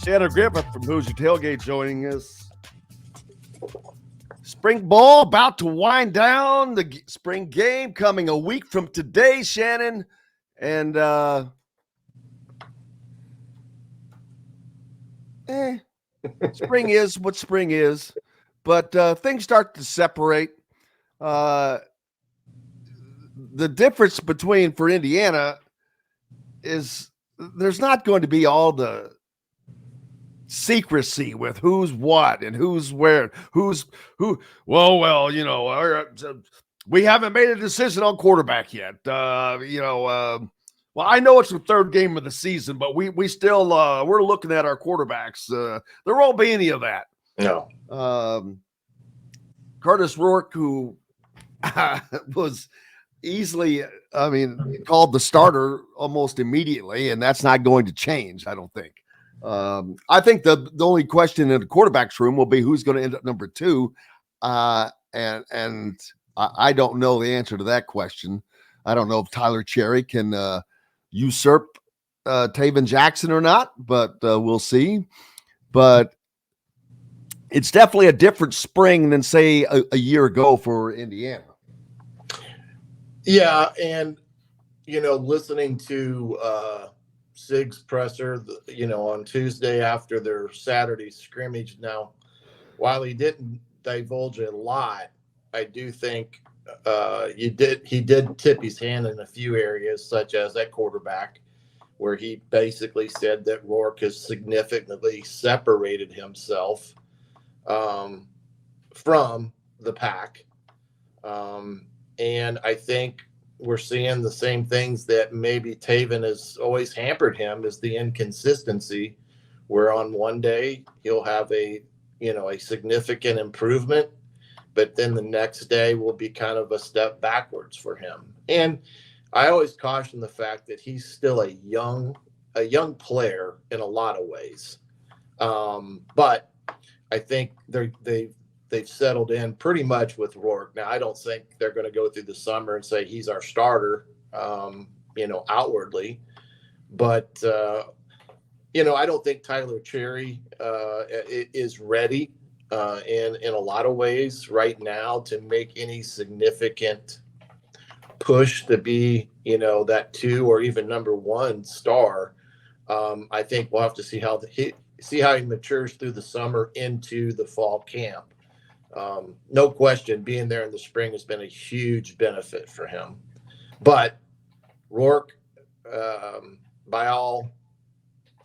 Shannon Griffith from Hoosier Tailgate joining us. Spring ball about to wind down. The spring game coming a week from today, Shannon. And spring is what spring is. But things start to separate. The difference for Indiana is there's not going to be all the secrecy with who's what and who's where, who. Well, we haven't made a decision on quarterback yet. Well, I know it's the third game of the season, but we still we're looking at our quarterbacks. There won't be any of that. No. Curtis Rourke, who was easily, called the starter almost immediately, and that's not going to change, I don't think. I think the only question in the quarterback's room will be who's going to end up number 2. And I don't know the answer to that question. I don't know if Tyler Cherry can usurp Taven Jackson or not, but we'll see. But it's definitely a different spring than, say, a year ago for Indiana. Yeah, and, listening to Sig's presser, on Tuesday after their Saturday scrimmage. Now, while he didn't divulge a lot, I do think he did tip his hand in a few areas, such as at quarterback, where he basically said that Rourke has significantly separated himself from the pack. And I think we're seeing the same things that maybe Taven has always hampered him, is the inconsistency, where on one day he'll have a significant improvement, but then the next day will be kind of a step backwards for him. And I always caution the fact that he's still a young player in a lot of ways. But I think they've settled in pretty much with Rourke. Now, I don't think they're going to go through the summer and say he's our starter, outwardly. But, I don't think Tyler Cherry is ready in a lot of ways right now to make any significant push to be, that 2 or even number 1 star. I think we'll have to see how he matures through the summer into the fall camp. No question, being there in the spring has been a huge benefit for him. But Rourke, by all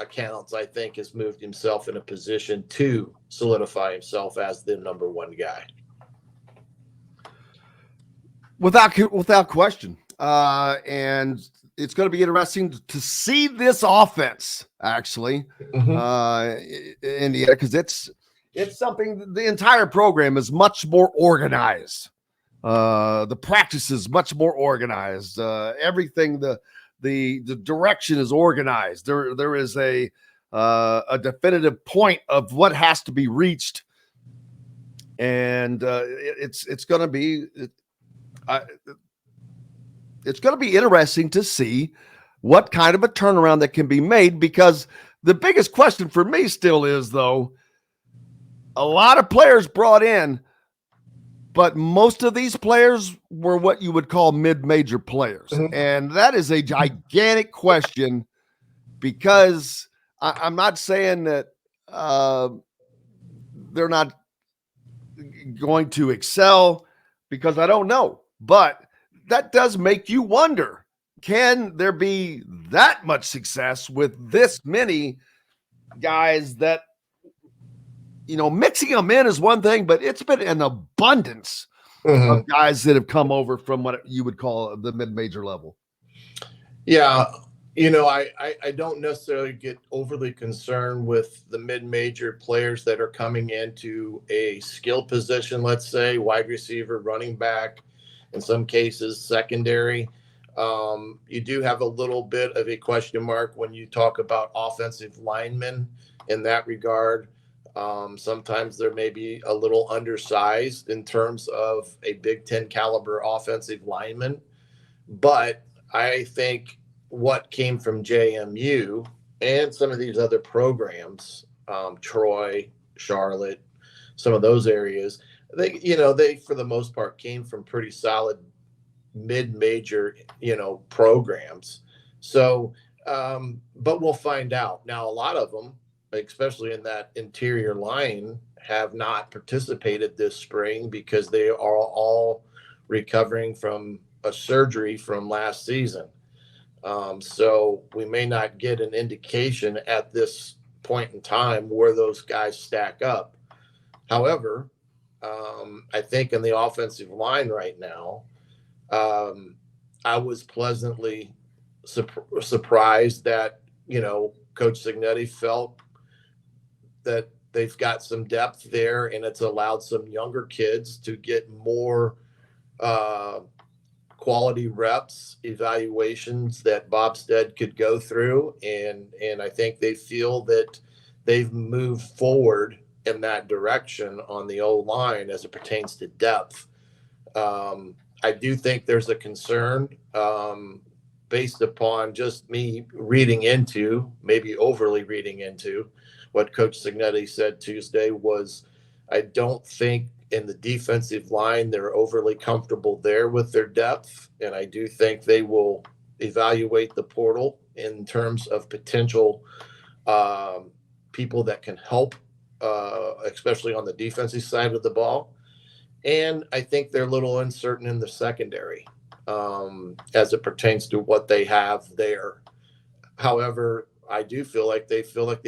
accounts, I think has moved himself in a position to solidify himself as the number 1 guy. Without question. And it's going to be interesting to see this offense, actually, Indiana, because it's something. The entire program is much more organized. The practice is much more organized. Everything, the direction is organized. There is a definitive point of what has to be reached, and it's going to be. It's going to be interesting to see what kind of a turnaround that can be made, because the biggest question for me still is, though, a lot of players brought in, but most of these players were what you would call mid-major players. Mm-hmm. And that is a gigantic question, because I'm not saying that they're not going to excel, because I don't know. But that does make you wonder, can there be that much success with this many guys that, mixing them in is one thing, but it's been an abundance of guys that have come over from what you would call the mid-major level. Yeah. I don't necessarily get overly concerned with the mid-major players that are coming into a skill position, let's say wide receiver, running back, in some cases secondary. You do have a little bit of a question mark when you talk about offensive linemen in that regard. Sometimes they're maybe a little undersized in terms of a Big Ten caliber offensive lineman. But I think what came from JMU and some of these other programs, Troy, Charlotte, some of those areas, they for the most part came from pretty solid mid-major, programs. So, but we'll find out. Now, a lot of them, especially in that interior line, have not participated this spring because they are all recovering from a surgery from last season. So we may not get an indication at this point in time where those guys stack up. However, I think in the offensive line right now, I was pleasantly surprised that, Coach Cignetti felt that they've got some depth there, and it's allowed some younger kids to get more quality reps, evaluations that Bob Stead could go through. And I think they feel that they've moved forward in that direction on the O-line as it pertains to depth. I do think there's a concern based upon just me maybe overly reading into what Coach Cignetti said Tuesday was, I don't think in the defensive line they're overly comfortable there with their depth. And I do think they will evaluate the portal in terms of potential people that can help, especially on the defensive side of the ball. And I think they're a little uncertain in the secondary as it pertains to what they have there. However, I do feel like they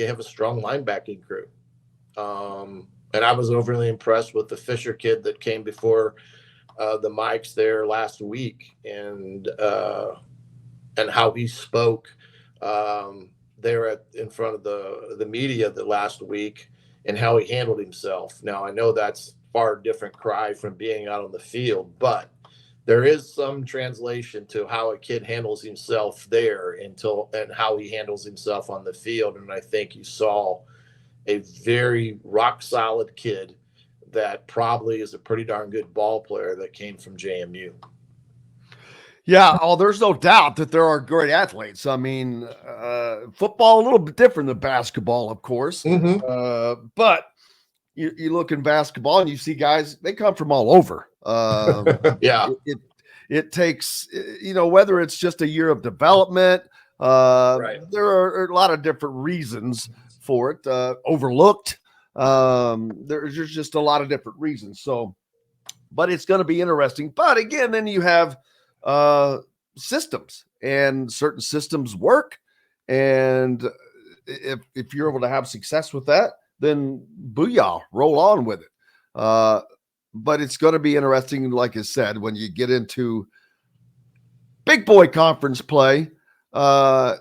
have a strong linebacking crew. And I was overly impressed with the Fisher kid that came before the mics there last week, and how he spoke there in front of the media that last week, and how he handled himself. Now, I know that's far different cry from being out on the field, but there is some translation to how a kid handles himself there and how he handles himself on the field. And I think you saw a very rock solid kid that probably is a pretty darn good ball player that came from JMU. Yeah. Oh, there's no doubt that there are great athletes. I mean, football a little bit different than basketball, of course. Mm-hmm. But you look in basketball and you see guys, they come from all over. Yeah. It takes, whether it's just a year of development, Right. There are a lot of different reasons for it. Overlooked. There's just a lot of different reasons. So, but it's going to be interesting. But again, then you have systems, and certain systems work. And if you're able to have success with that, then booyah, roll on with it. But it's going to be interesting, like I said, when you get into big boy conference play. But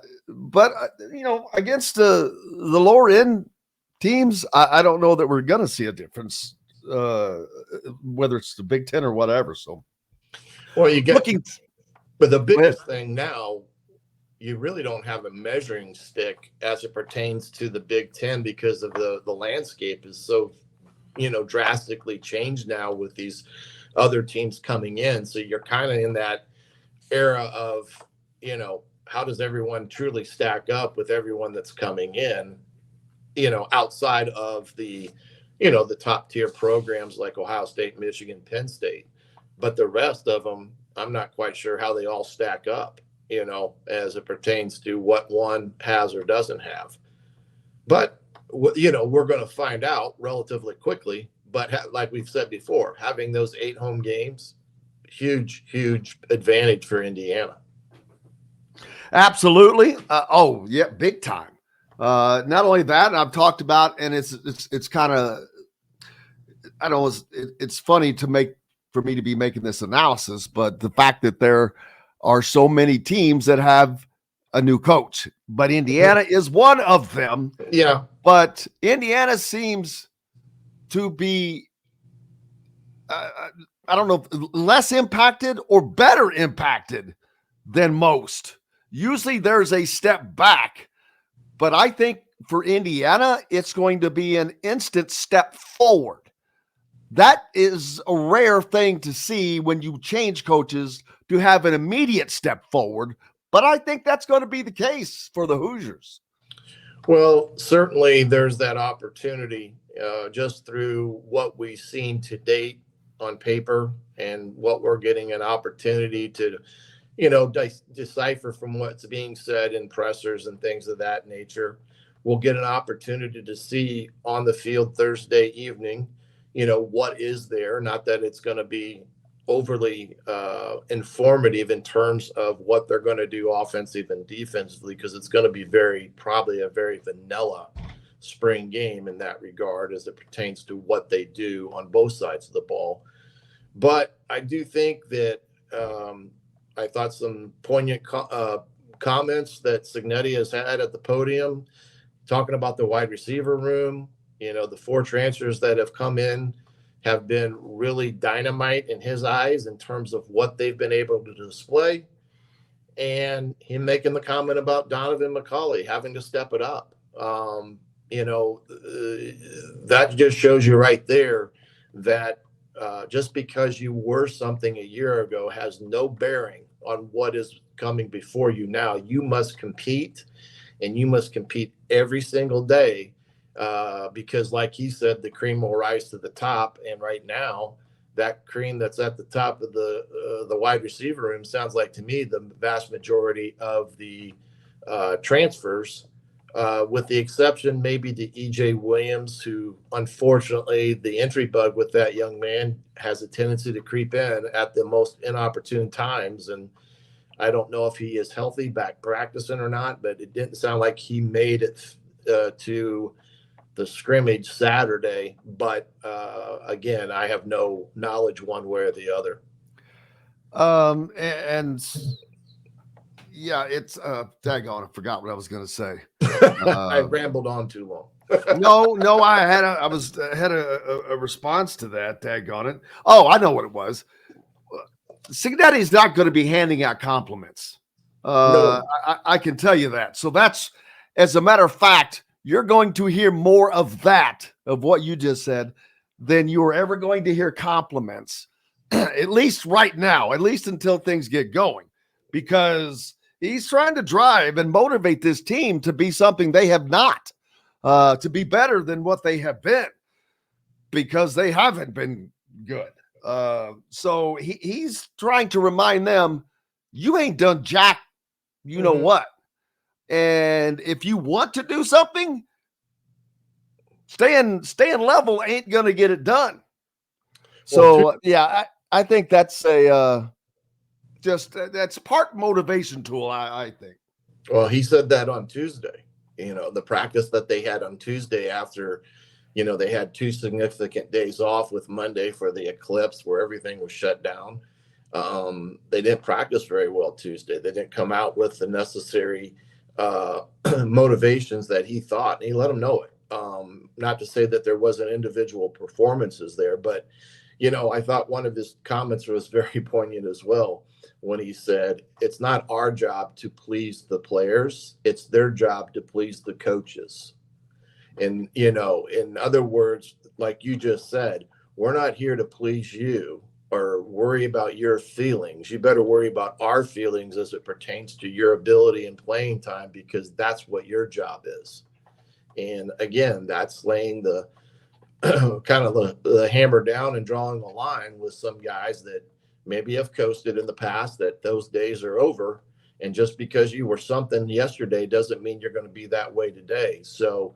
against the lower end teams, I don't know that we're going to see a difference, whether it's the Big Ten or whatever. So, well, but the biggest thing now, you really don't have a measuring stick as it pertains to the Big Ten, because of the landscape is so, drastically changed now with these other teams coming in. So you're kind of in that era of, how does everyone truly stack up with everyone that's coming in, outside of the, the top tier programs like Ohio State, Michigan, Penn State. But the rest of them, I'm not quite sure how they all stack up, as it pertains to what one has or doesn't have. But, we're going to find out relatively quickly. But like we've said before, having those 8 home games, huge, huge advantage for Indiana. Absolutely. Oh, yeah, big time. Not only that, I've talked about, and it's kind of, I don't know, it's funny for me to be making this analysis, but the fact that there are so many teams that have a new coach, but Indiana is one of them. Yeah. But Indiana seems to be, I don't know, less impacted or better impacted than most. Usually there's a step back, but I think for Indiana, it's going to be an instant step forward. That is a rare thing to see when you change coaches, to have an immediate step forward. But I think that's going to be the case for the Hoosiers. Well, certainly there's that opportunity just through what we've seen to date on paper and what we're getting an opportunity to, decipher from what's being said in pressers and things of that nature. We'll get an opportunity to see on the field Thursday evening, what is there. Not that it's going to be overly informative in terms of what they're going to do offensive and defensively, because it's going to be probably a very vanilla spring game in that regard as it pertains to what they do on both sides of the ball. But I do think that I thought some poignant comments that Cignetti has had at the podium, talking about the wide receiver room. The 4 transfers that have come in have been really dynamite in his eyes in terms of what they've been able to display. And him making the comment about Donovan McCulley having to step it up. That just shows you right there that just because you were something a year ago has no bearing on what is coming before you now. You must compete, and you must compete every single day. Because like he said, the cream will rise to the top. And right now, that cream that's at the top of the wide receiver room sounds like to me the vast majority of the transfers, with the exception maybe to EJ Williams, who unfortunately the entry bug with that young man has a tendency to creep in at the most inopportune times. And I don't know if he is healthy back practicing or not, but it didn't sound like he made it to the scrimmage Saturday. But again, I have no knowledge one way or the other. And yeah, it's daggone, I forgot what I was going to say. I rambled on too long. No, I had a response to that. Daggone it. Oh, I know what it was. Cignetti's not going to be handing out compliments. No. I can tell you that. So that's, as a matter of fact, you're going to hear more of that, of what you just said, than you are ever going to hear compliments, at least right now, at least until things get going, because he's trying to drive and motivate this team to be something they have not, to be better than what they have been, because they haven't been good. So he's trying to remind them, you ain't done jack, you know what. And if you want to do something, staying level ain't going to get it done. So yeah, I think that's that's part motivation tool. I think. Well, he said that on Tuesday, the practice that they had on Tuesday after, they had 2 significant days off with Monday for the eclipse where everything was shut down. They didn't practice very well Tuesday. They didn't come out with the necessary motivations that he thought, and he let them know it. Not to say that there wasn't individual performances there, but I thought one of his comments was very poignant as well when he said, it's not our job to please the players, it's their job to please the coaches. And in other words, like you just said, we're not here to please you or worry about your feelings. You better worry about our feelings as it pertains to your ability and playing time, because that's what your job is. And again, that's laying the kind of the hammer down and drawing a line with some guys that maybe have coasted in the past, that those days are over. And just because you were something yesterday doesn't mean you're going to be that way today. So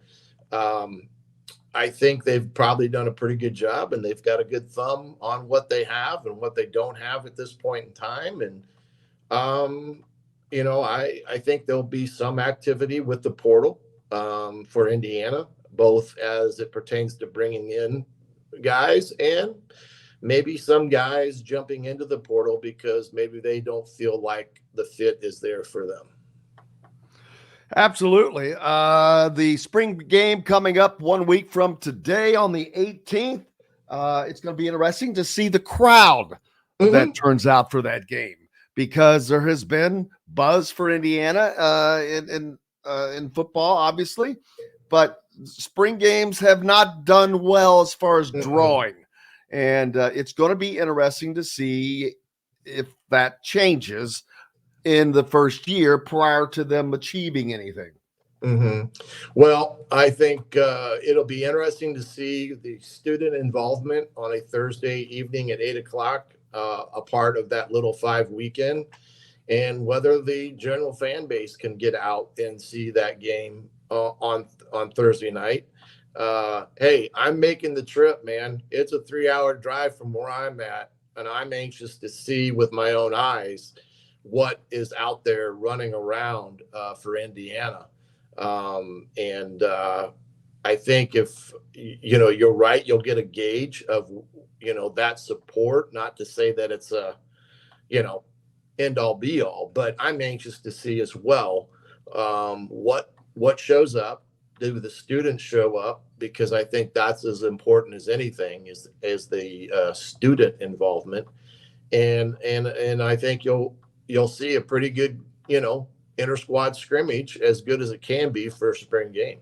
I think they've probably done a pretty good job, and they've got a good thumb on what they have and what they don't have at this point in time. And, I think there'll be some activity with the portal for Indiana, both as it pertains to bringing in guys and maybe some guys jumping into the portal because maybe they don't feel like the fit is there for them. Absolutely. The spring game coming up 1 week from today on the 18th. It's going to be interesting to see the crowd that turns out for that game, because there has been buzz for Indiana in football, obviously, but spring games have not done well as far as drawing. And it's going to be interesting to see if that changes in the first year prior to them achieving anything. Hmm. Well, I think it'll be interesting to see the student involvement on a Thursday evening at 8 o'clock, a part of that Little Five weekend, and whether the general fan base can get out and see that game on Thursday night. Hey, I'm making the trip, man. It's a 3-hour drive from where I'm at, and I'm anxious to see with my own eyes what is out there running around for Indiana. And I think if you're right, you'll get a gauge of that support. Not to say that it's a you know end all be all, but I'm anxious to see as well what shows up. Do the students show up? Because I think that's as important as anything is the student involvement, and I think you'll see a pretty good inter squad scrimmage, as good as it can be for a spring game.